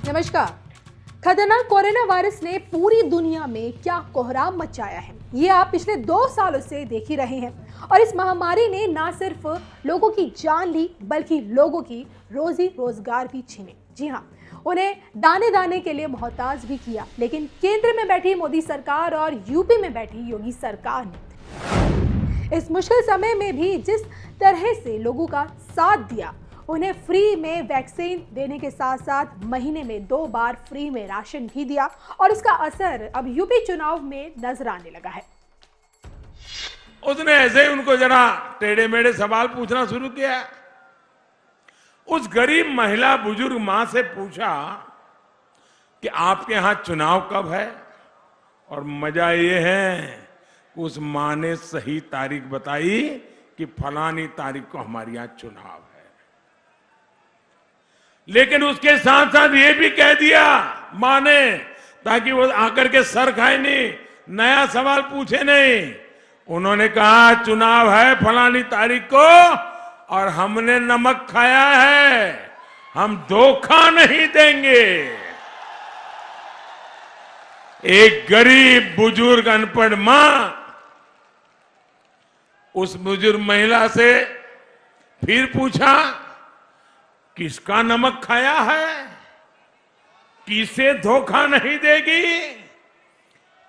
नमस्कार। खतरनाक corona virus ने पूरी दुनिया में क्या कोहराम मचाया है, ये आप पिछले 2 सालों से देख ही रहे हैं। और इस महामारी ने ना सिर्फ लोगों की जान ली, बल्कि लोगों की रोजी रोजगार भी छीने। जी हाँ, उन्हें दाने दाने के लिए मोहताज भी किया। लेकिन केंद्र में बैठी मोदी सरकार और यूपी में बैठी योगी सरकार ने इस मुश्किल समय में भी जिस तरह से लोगों का साथ दिया, उन्हें फ्री में वैक्सीन देने के साथ साथ महीने में 2 बार फ्री में राशन भी दिया और उसका असर अब यूपी चुनाव में नजर आने लगा है। उसने ऐसे ही उनको जरा टेढ़े मेढ़े सवाल पूछना शुरू किया। उस गरीब महिला बुजुर्ग मां से पूछा कि आपके यहां चुनाव कब है। और मजा ये है कि उस मां ने सही तारीख बताई कि फलानी तारीख को हमारे यहां चुनाव है। लेकिन उसके साथ साथ ये भी कह दिया मां ने, ताकि वो आकर के सर खाए नहीं, नया सवाल पूछे नहीं। उन्होंने कहा चुनाव है फलानी तारीख को और हमने नमक खाया है, हम धोखा नहीं देंगे। एक गरीब बुजुर्ग अनपढ़ मां उस बुजुर्ग महिला से फिर पूछा किसका नमक खाया है, किसे धोखा नहीं देगी।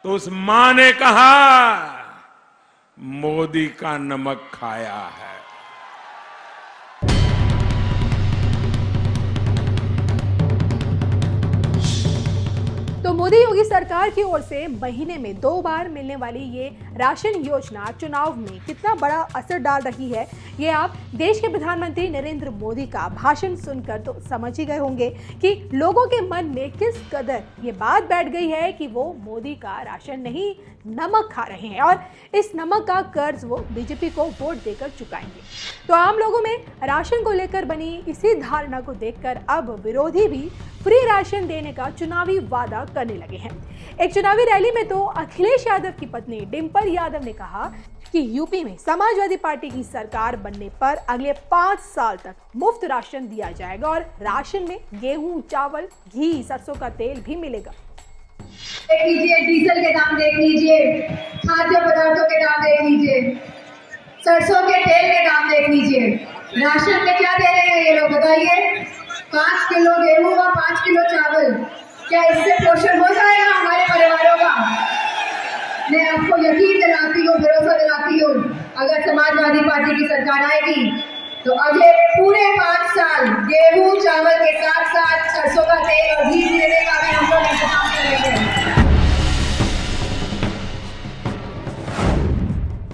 तो उस मां ने कहा मोदी का नमक खाया है। तो मोदी योगी सरकार की ओर से महीने में 2 बार मिलने वाली ये राशन योजना चुनाव में कितना बड़ा असर डाल रही है, ये आप देश के प्रधानमंत्री नरेंद्र मोदी का भाषण सुनकर तो समझ ही गए होंगे कि लोगों के मन में किस कदर ये बात बैठ गई है कि वो मोदी का राशन नहीं, नमक खा रहे हैं और इस नमक का कर्ज वो बीजेपी को वोट देकर चुकाएंगे। तो आम लोगों में राशन को लेकर बनी इसी धारणा को देखकर अब विरोधी भी फ्री राशन देने का चुनावी वादा करने लगे हैं। एक चुनावी रैली में तो अखिलेश यादव की पत्नी डिंपल यादव ने कहा कि यूपी में समाजवादी पार्टी की सरकार बनने पर अगले 5 साल तक मुफ्त राशन दिया जाएगा और राशन में गेहूं, चावल, घी, सरसों का तेल भी मिलेगा। देख लीजिए, डीजल के दाम देख लीजिए, खाद्य पदार्थों के दाम देख लीजिए, सरसों के तेल के दाम देख लीजिए। राशन में क्या दे रहे हैं ये लोग बताइए? 5 किलो गेहूं और 5 किलो चावल। क्या इससे पोषण हो जाएगा हमारे परिवारों का? मैं आपको यकीन दिलाती हूँ, भरोसा दिलाती हूँ, अगर समाजवादी पार्टी की सरकार आएगी तो अगले पूरे 5 साल गेहूं, चावल के साथ साथ सरसों का तेल और घी देने का भी हम लोग इंतजाम करेंगे।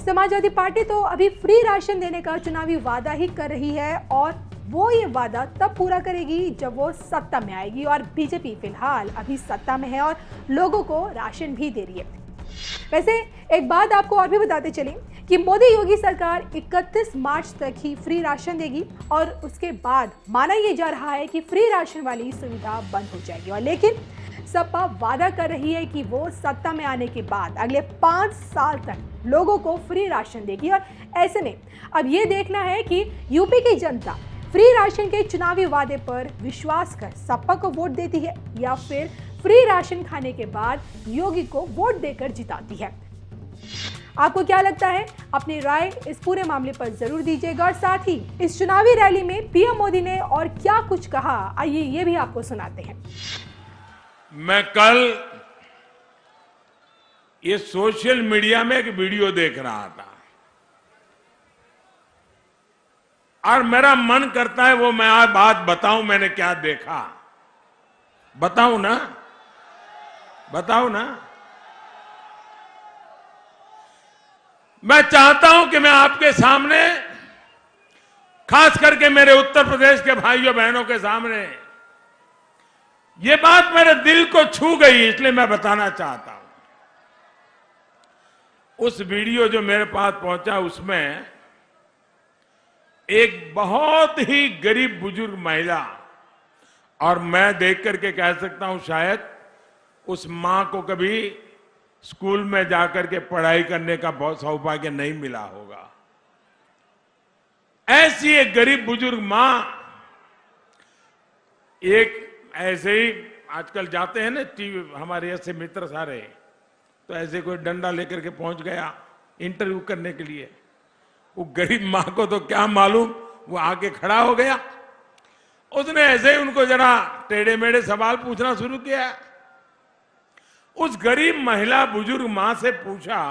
समाजवादी पार्टी तो अभी फ्री राशन देने का चुनावी वादा ही कर रही है और वो ये वादा तब पूरा करेगी जब वो सत्ता में आएगी। और बीजेपी फिलहाल अभी सत्ता में है और लोगों को राशन भी दे रही है। वैसे एक बात आपको और भी बताते चलें कि मोदी योगी सरकार 31 मार्च तक ही फ्री राशन देगी और उसके बाद माना यह जा रहा है कि फ्री राशन वाली सुविधा बंद हो जाएगी। और लेकिन सपा वादा कर रही है कि वो सत्ता में आने के बाद अगले 5 साल तक लोगों को फ्री राशन देगी। और ऐसे में अब ये देखना है कि यूपी की जनता फ्री राशन के चुनावी वादे पर विश्वास कर सपा को वोट देती है या फिर फ्री राशन खाने के बाद योगी को वोट देकर जिताती है। आपको क्या लगता है? अपनी राय इस पूरे मामले पर जरूर दीजिएगा और साथ ही इस चुनावी रैली में पीएम मोदी ने और क्या कुछ कहा, आइए ये भी आपको सुनाते हैं। मैं कल ये सोशल मीडिया में एक वीडियो देख रहा था और मेरा मन करता है वो मैं आज बात बताऊं मैंने क्या देखा। बताऊं ना? बताओ ना। मैं चाहता हूं कि मैं आपके सामने, खास करके मेरे उत्तर प्रदेश के भाइयों बहनों के सामने, ये बात मेरे दिल को छू गई, इसलिए मैं बताना चाहता हूं। उस वीडियो जो मेरे पास पहुंचा उसमें एक बहुत ही गरीब बुजुर्ग महिला, और मैं देख करके कह सकता हूं शायद उस मां को कभी स्कूल में जाकर के पढ़ाई करने का बहुत सौभाग्य नहीं मिला होगा। ऐसी एक गरीब बुजुर्ग मां एक ऐसे ही आजकल जाते हैं ना टीवी, हमारे ऐसे मित्र सारे, तो ऐसे कोई डंडा लेकर के पहुंच गया इंटरव्यू करने के लिए। वो गरीब मां को तो क्या मालूम, वो आके खड़ा हो गया। उसने ऐसे ही उनको जरा टेढ़े मेढ़े सवाल पूछना शुरू किया। उस गरीब महिला बुजुर्ग मां से पूछा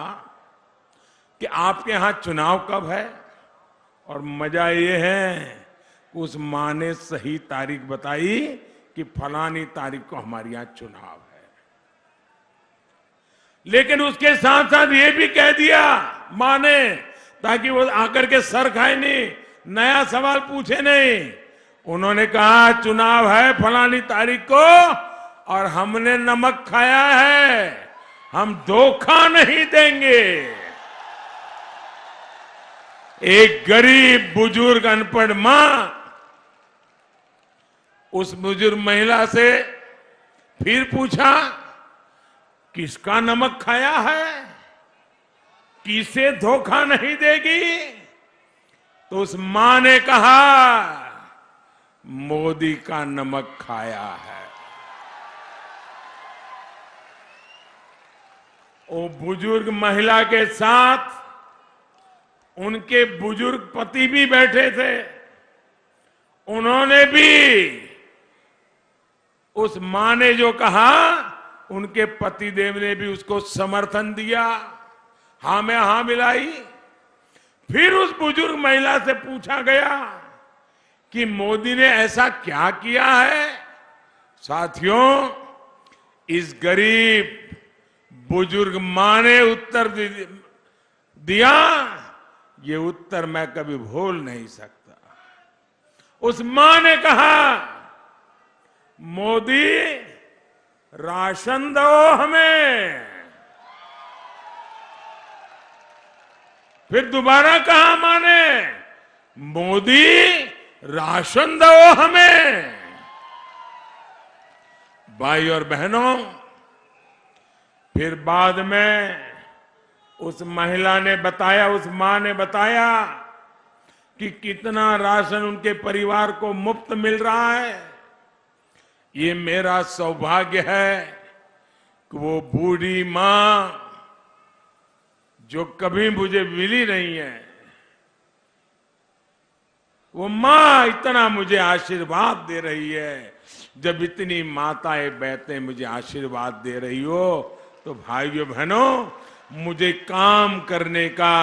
कि आपके यहां चुनाव कब है? और मजा ये है उस मां ने सही तारीख बताई कि फलानी तारीख को हमारे यहां चुनाव है। लेकिन उसके साथ साथ ये भी कह दिया मां ने, ताकि वो आकर के सर खाए नहीं, नया सवाल पूछे नहीं। उन्होंने कहा चुनाव है फलानी तारीख को और हमने नमक खाया है, हम धोखा नहीं देंगे। एक गरीब बुजुर्ग अनपढ़ मां उस बुजुर्ग महिला से फिर पूछा किसका नमक खाया है, किसे धोखा नहीं देगी? तो उस मां ने कहा मोदी का नमक खाया है। वो बुजुर्ग महिला के साथ उनके बुजुर्ग पति भी बैठे थे। उन्होंने भी उस मां ने जो कहा, उनके पतिदेव ने भी उसको समर्थन दिया, हां में हां मिलाई। फिर उस बुजुर्ग महिला से पूछा गया कि मोदी ने ऐसा क्या किया है? साथियों, इस गरीब बुजुर्ग मां ने उत्तर दिया, ये उत्तर मैं कभी भूल नहीं सकता। उस मां ने कहा मोदी राशन दो हमें। फिर दोबारा कहा मां ने मोदी राशन दो हमें। भाई और बहनों, फिर बाद में उस महिला ने बताया, उस मां ने बताया कि कितना राशन उनके परिवार को मुफ्त मिल रहा है। ये मेरा सौभाग्य है कि वो बूढ़ी मां जो कभी मुझे मिली नहीं है, वो मां इतना मुझे आशीर्वाद दे रही है। जब इतनी माताएं बहतें मुझे आशीर्वाद दे रही हो, तो भाइयों बहनों, मुझे काम करने का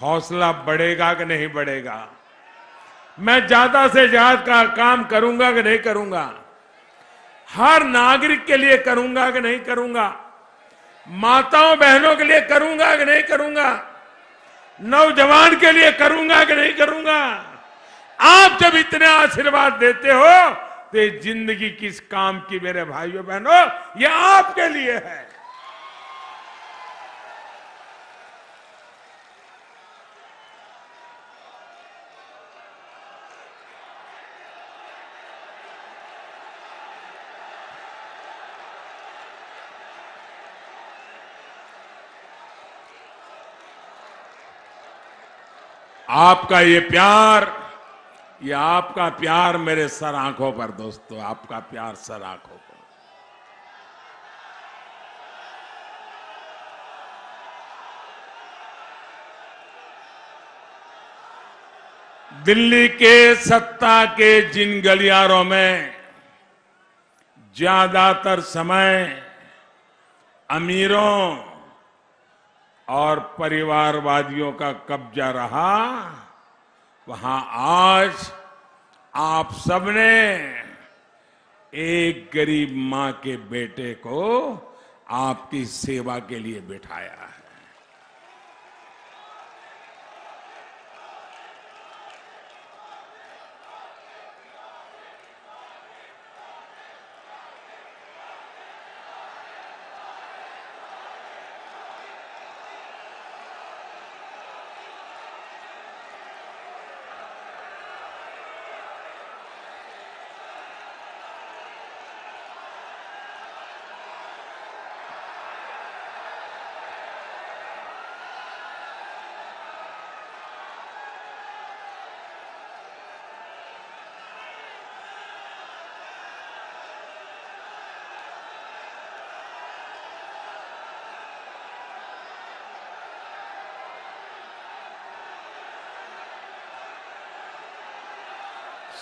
हौसला बढ़ेगा कि नहीं बढ़ेगा? मैं ज्यादा से ज्यादा काम करूंगा कि नहीं करूंगा? हर नागरिक के लिए करूंगा कि नहीं करूंगा? माताओं बहनों के लिए करूंगा कि नहीं करूंगा? नौजवान के लिए करूंगा कि नहीं करूंगा? आप जब इतने आशीर्वाद देते हो तो ये जिंदगी किस काम की मेरे भाइयों बहनों, ये आपके लिए है। आपका ये प्यार, ये आपका प्यार मेरे सर आंखों पर दोस्तों, आपका प्यार सर आंखों पर। दिल्ली के सत्ता के जिन गलियारों में ज्यादातर समय अमीरों और परिवारवादियों का कब्जा रहा, वहां आज आप सबने एक गरीब मां के बेटे को आपकी सेवा के लिए बिठाया है।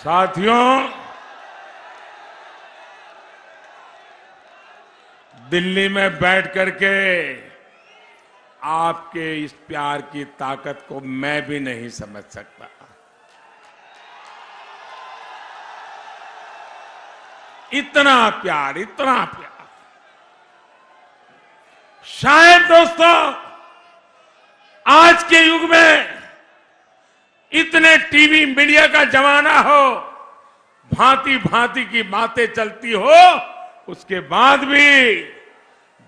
साथियों, दिल्ली में बैठ करके आपके इस प्यार की ताकत को मैं भी नहीं समझ सकता। इतना प्यार, इतना प्यार। शायद दोस्तों आज के युग में इतने टीवी मीडिया का जमाना हो, भांति भांति की बातें चलती हो, उसके बाद भी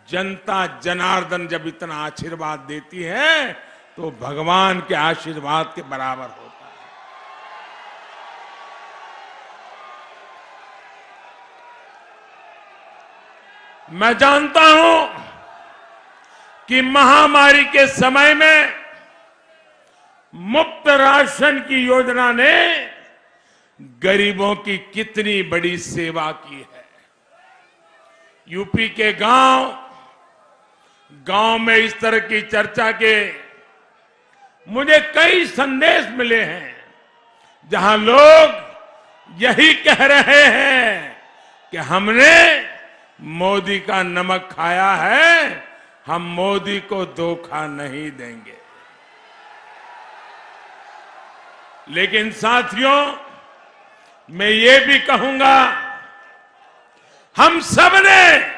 जनता जनार्दन जब इतना आशीर्वाद देती है तो भगवान के आशीर्वाद के बराबर होता है। मैं जानता हूं कि महामारी के समय में मुफ्त राशन की योजना ने गरीबों की कितनी बड़ी सेवा की है। यूपी के गांव में इस तरह की चर्चा के मुझे कई संदेश मिले हैं, जहां लोग यही कह रहे हैं कि हमने मोदी का नमक खाया है, हम मोदी को धोखा नहीं देंगे। लेकिन साथियों, मैं ये भी कहूंगा, हम सबने,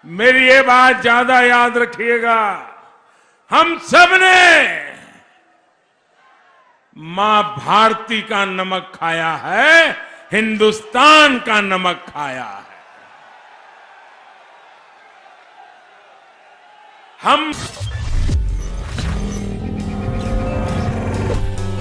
मेरी ये बात ज्यादा याद रखिएगा, हम सबने मां भारती का नमक खाया है, हिंदुस्तान का नमक खाया है। हम